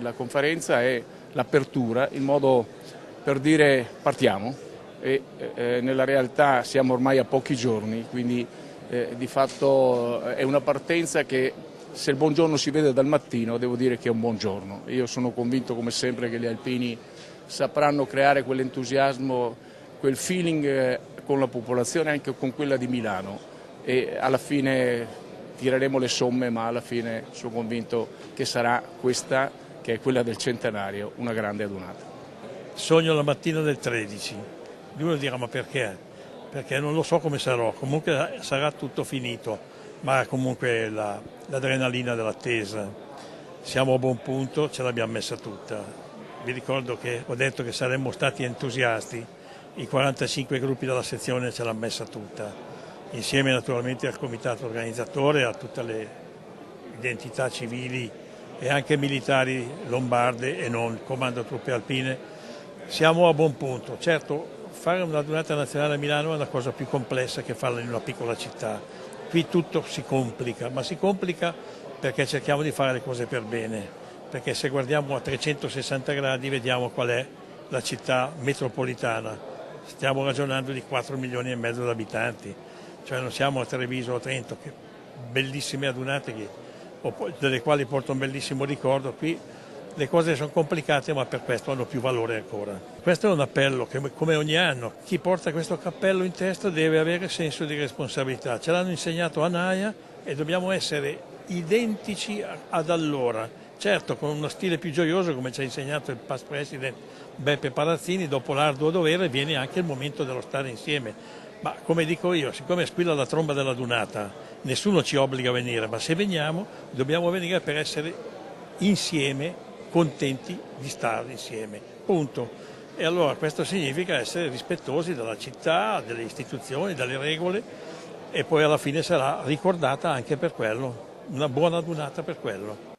La conferenza è l'apertura, il modo per dire partiamo e nella realtà siamo ormai a pochi giorni, quindi di fatto è una partenza che se il buongiorno si vede dal mattino devo dire che è un buongiorno. Io sono convinto come sempre che gli alpini sapranno creare quell'entusiasmo, quel feeling con la popolazione, anche con quella di Milano e alla fine tireremo le somme, ma alla fine sono convinto che sarà questa, che è quella del centenario, una grande adunata. Sogno la mattina del 13, lui dirà ma perché? Perché non lo so come sarò, comunque sarà tutto finito, ma comunque l'adrenalina dell'attesa, siamo a buon punto, ce l'abbiamo messa tutta. Vi ricordo che ho detto che saremmo stati entusiasti, i 45 gruppi della sezione ce l'hanno messa tutta, insieme naturalmente al comitato organizzatore, a tutte le identità civili e anche militari lombarde e non, comando truppe alpine. Siamo a buon punto. Certo, fare una adunata nazionale a Milano è una cosa più complessa che farla in una piccola città. Qui tutto si complica, ma si complica perché cerchiamo di fare le cose per bene, perché se guardiamo a 360 gradi vediamo qual è la città metropolitana. Stiamo ragionando di 4 milioni e mezzo di abitanti, cioè non siamo a Treviso o a Trento, che bellissime adunate delle quali porto un bellissimo ricordo. Qui le cose sono complicate, ma per questo hanno più valore ancora. Questo è un appello che, come ogni anno, chi porta questo cappello in testa deve avere senso di responsabilità. Ce l'hanno insegnato a Naia e dobbiamo essere identici ad allora. Certo, con uno stile più gioioso, come ci ha insegnato il past president Beppe Parazzini, dopo l'arduo dovere viene anche il momento dello stare insieme. Ma come dico io, siccome squilla la tromba della dunata, nessuno ci obbliga a venire, ma se veniamo dobbiamo venire per essere insieme, contenti di stare insieme, punto. E allora questo significa essere rispettosi della città, delle istituzioni, delle regole, e poi alla fine sarà ricordata anche per quello, una buona adunata per quello.